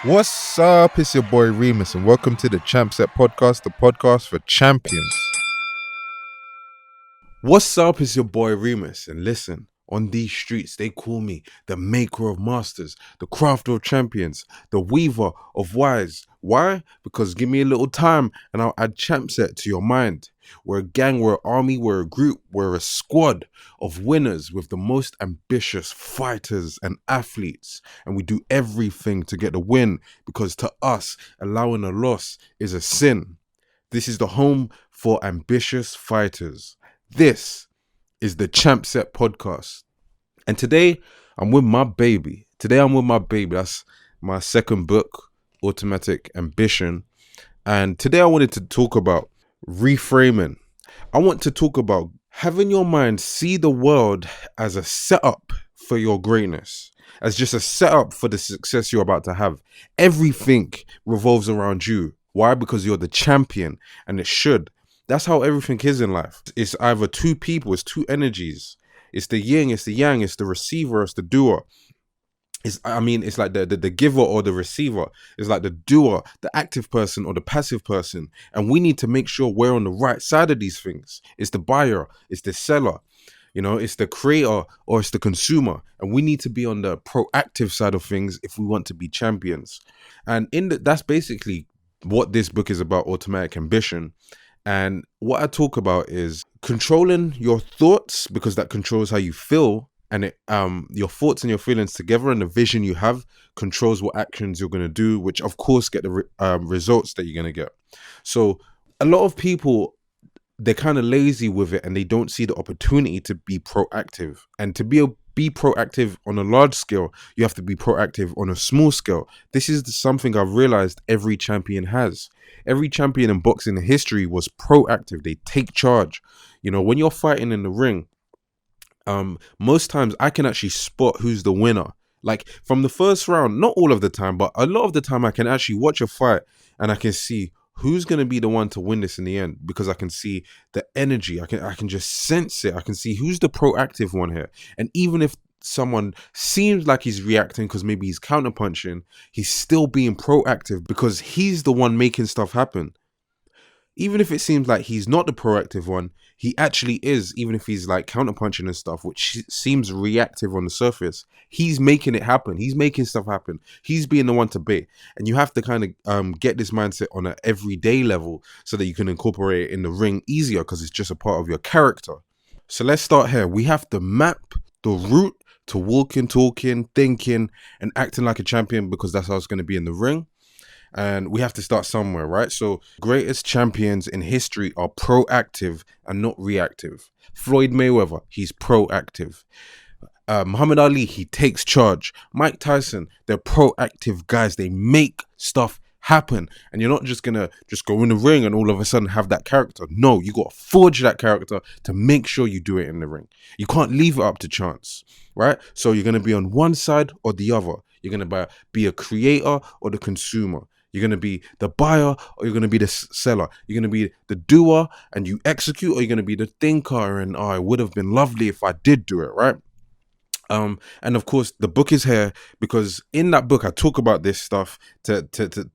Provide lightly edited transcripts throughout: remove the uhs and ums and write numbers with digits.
What's up? It's your boy Remus, and welcome to the Champ Set Podcast, the podcast for champions. What's up? It's your boy Remus, and listen, on these streets, they call me the maker of masters, the crafter of champions, the weaver of wise. Why? Because give me a little time, and I'll add Champ Set to your mind. We're a gang, we're an army, we're a group, we're a squad of winners with the most ambitious fighters and athletes. And we do everything to get the win because to us, allowing a loss is a sin. This is the home for ambitious fighters. This is the Champ Set Podcast. And today, I'm with my baby. That's my second book, Automatic Ambition. And today I wanted to talk about reframing. I want to talk about having your mind see the world as a setup for your greatness, as just a setup for the success you're about to have. Everything revolves around you. Why? Because you're the champion, and it should. That's how everything is in life. It's either two people, it's two energies. It's the yin, it's the yang, it's the receiver, it's the doer. It's like the giver or the receiver. It's like the doer, the active person or the passive person. And we need to make sure we're on the right side of these things. It's the buyer, it's the seller, it's the creator or it's the consumer. And we need to be on the proactive side of things if we want to be champions. And that's basically what this book is about, Automatic Ambition. And what I talk about is controlling your thoughts, because that controls how you feel. And your thoughts and your feelings together and the vision you have controls what actions you're going to do, which of course get the results that you're going to get. So a lot of people, they're kind of lazy with it and they don't see the opportunity to be proactive. And to be proactive on a large scale, you have to be proactive on a small scale. This is something I've realized every champion has. Every champion in boxing history was proactive. They take charge. When you're fighting in the ring, most times I can actually spot who's the winner. Like from the first round, not all of the time, but a lot of the time I can actually watch a fight and I can see who's going to be the one to win this in the end, because I can see the energy. I can just sense it. I can see who's the proactive one here. And even if someone seems like he's reacting because maybe he's counterpunching, he's still being proactive because he's the one making stuff happen. Even if it seems like he's not the proactive one, he actually is. Even if he's like counterpunching and stuff, which seems reactive on the surface, he's making it happen. He's making stuff happen. He's being the one to beat. And you have to kind of get this mindset on an everyday level so that you can incorporate it in the ring easier, because it's just a part of your character. So let's start here. We have to map the route to walking, talking, thinking, and acting like a champion, because that's how it's going to be in the ring. And we have to start somewhere, right? So greatest champions in history are proactive and not reactive. Floyd Mayweather, he's proactive. Muhammad Ali, he takes charge. Mike Tyson, they're proactive guys. They make stuff happen. And you're not just going to just go in the ring and all of a sudden have that character. No, you got to forge that character to make sure you do it in the ring. You can't leave it up to chance, right? So you're going to be on one side or the other. You're going to be a creator or the consumer. You're going to be the buyer or you're going to be the seller. You're going to be the doer and you execute, or you're going to be the thinker and it would have been lovely if I did do it, right? And of course, the book is here because in that book, I talk about this stuff to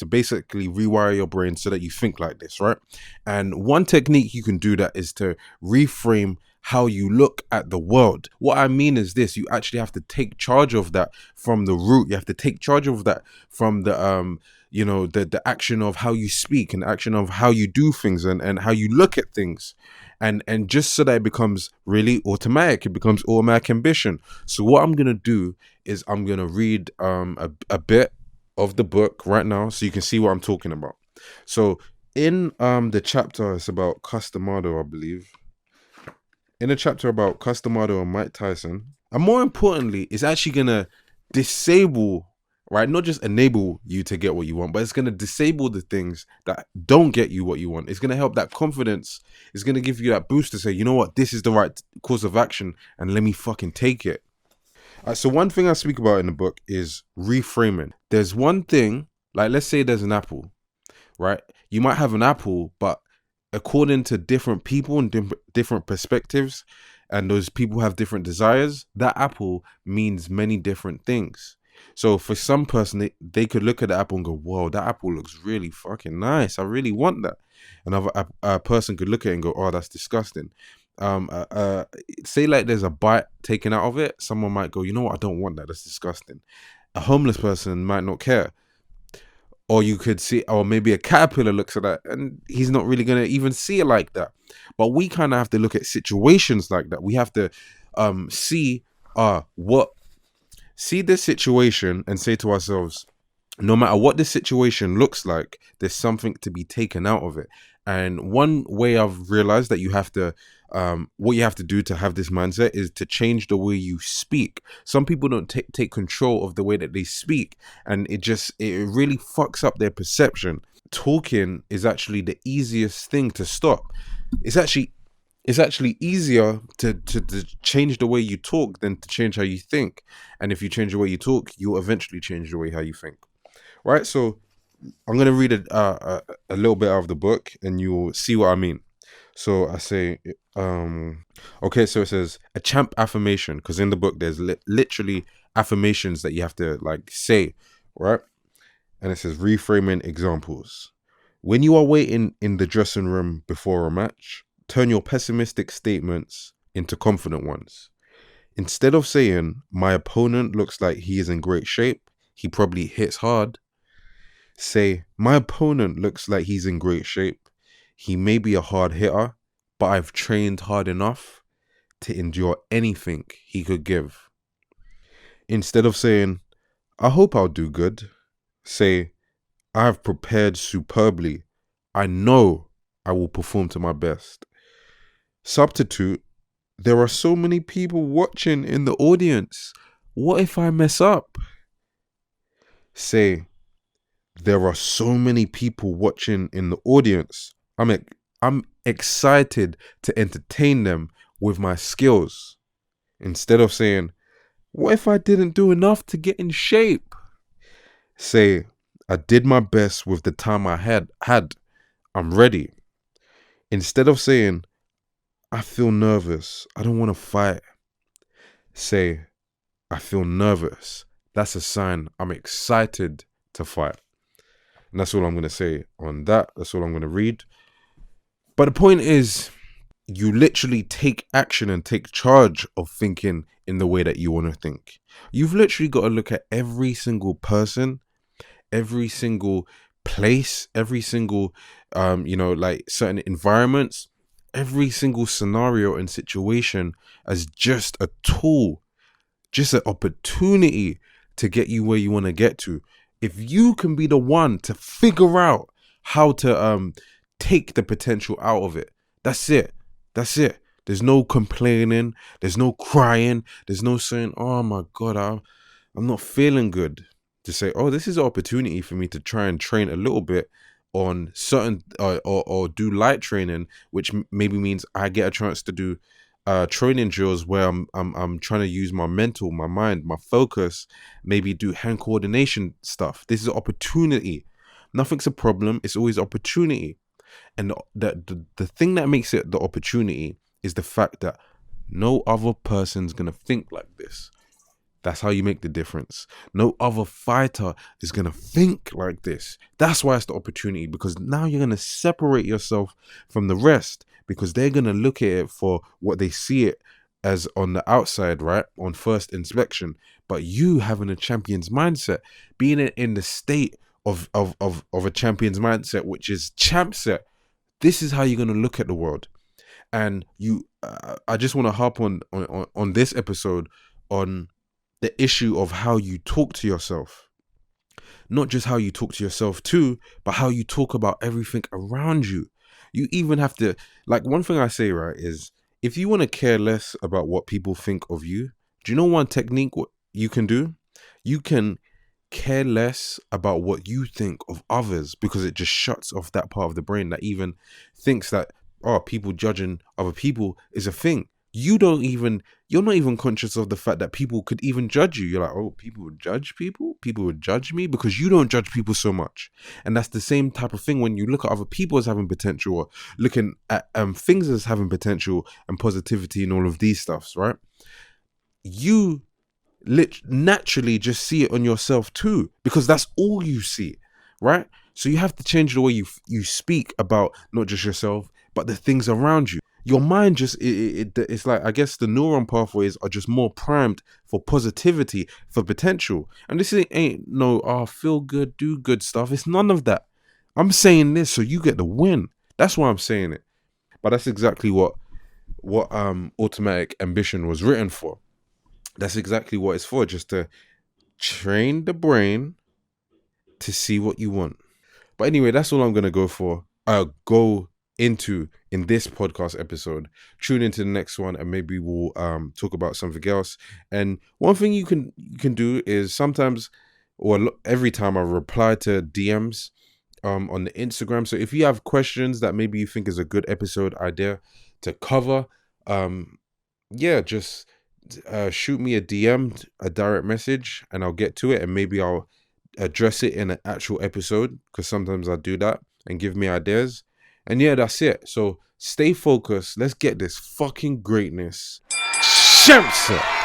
basically rewire your brain so that you think like this, right? And one technique you can do that is to reframe how you look at the world. What I mean is this: you actually have to take charge of that from the root. You have to take charge of that from the the action of how you speak and action of how you do things and how you look at things. And just so that it becomes really automatic, it becomes automatic ambition. So what I'm going to do is I'm going to read a bit of the book right now so you can see what I'm talking about. So in the chapter, it's about Cus D'Amato, I believe. In a chapter about Cus D'Amato and Mike Tyson. And more importantly, it's actually going to disable, right? Not just enable you to get what you want, but it's going to disable the things that don't get you what you want. It's going to help that confidence. It's going to give you that boost to say, you know what, this is the right course of action and let me fucking take it. So one thing I speak about in the book is reframing. There's one thing, like let's say there's an apple, right? You might have an apple, but according to different people and different perspectives, and those people have different desires, that apple means many different things. So for some person, they could look at the apple and go, whoa, that apple looks really fucking nice. I really want that. Another person could look at it and go, oh, that's disgusting. Um, uh, uh, Say like there's a bite taken out of it. Someone might go, you know what? I don't want that. That's disgusting. A homeless person might not care. Or you could see, or maybe a caterpillar looks at that and he's not really going to even see it like that. But we kind of have to look at situations like that. We have to see what see this situation and say to ourselves, no matter what this situation looks like, there's something to be taken out of it. And one way I've realized that you have to, what you have to do to have this mindset is to change the way you speak. Some people don't take control of the way that they speak, and it really fucks up their perception. Talking is actually the easiest thing to stop. It's actually easier to change the way you talk than to change how you think. And if you change the way you talk, you'll eventually change the way how you think. Right? So I'm gonna read a little bit out of the book, and you'll see what I mean. So I say, okay. So it says a champ affirmation, because in the book there's literally affirmations that you have to like say, right? And it says reframing examples. When you are waiting in the dressing room before a match, turn your pessimistic statements into confident ones. Instead of saying, my opponent looks like he is in great shape, he probably hits hard, say, my opponent looks like he's in great shape. He may be a hard hitter, but I've trained hard enough to endure anything he could give. Instead of saying, I hope I'll do good, say, I have prepared superbly. I know I will perform to my best. Substitute, there are so many people watching in the audience. What if I mess up? Say, there are so many people watching in the audience. I'm excited to entertain them with my skills. Instead of saying, what if I didn't do enough to get in shape? Say, I did my best with the time I had. I'm ready. Instead of saying, I feel nervous, I don't want to fight, say, I feel nervous. That's a sign I'm excited to fight. And that's all I'm going to say on that. That's all I'm going to read. But the point is, you literally take action and take charge of thinking in the way that you want to think. You've literally got to look at every single person, every single place, every single, like certain environments, every single scenario and situation as just a tool, just an opportunity to get you where you want to get to. If you can be the one to figure out how to take the potential out of it, that's it. That's it. There's no complaining. There's no crying. There's no saying, oh my God, I'm not feeling good. To say, oh, this is an opportunity for me to try and train a little bit on certain or do light training, which maybe means I get a chance to do training drills where I'm trying to use my mental, my mind, my focus, maybe do hand coordination stuff. This is an opportunity. Nothing's a problem. It's always opportunity. And the thing that makes it the opportunity is the fact that no other person's gonna think like this. That's how you make the difference. No other fighter is going to think like this. That's why it's the opportunity, because now you're going to separate yourself from the rest, because they're going to look at it for what they see it as on the outside, right? On first inspection. But you having a champion's mindset, being in the state of a champion's mindset, which is champ set, this is how you're going to look at the world. And I just want to harp on this episode on the issue of how you talk to yourself. Not just how you talk to yourself too, but how you talk about everything around you. You even have to, like, one thing I say, right, is if you want to care less about what people think of you, do you know one technique what you can do? You can care less about what you think of others, because it just shuts off that part of the brain that even thinks that, oh, people judging other people is a thing. You're not even conscious of the fact that people could even judge you. You're like, oh, people would judge people? People would judge me? Because you don't judge people so much. And that's the same type of thing when you look at other people as having potential, or looking at things as having potential and positivity and all of these stuffs, right? You naturally just see it on yourself too, because that's all you see, right? So you have to change the way you speak about not just yourself, but the things around you. Your mind just it's like, I guess the neuron pathways are just more primed for positivity, for potential. And this ain't no feel good, do good stuff. It's none of that. I'm saying this so you get the win. That's why I'm saying it. But that's exactly what Automatic Ambition was written for. That's exactly what it's for, just to train the brain to see what you want. But anyway, that's all I'm gonna go into in this podcast episode. Tune into the next one, and maybe we'll talk about something else. And one thing you can do is sometimes, or every time, I reply to DMs on the Instagram. So if you have questions that maybe you think is a good episode idea to cover, just shoot me a DM, a direct message, and I'll get to it, and maybe I'll address it in an actual episode, because sometimes I do that, and give me ideas. And yeah, that's it. So stay focused. Let's get this fucking greatness. Shamsa.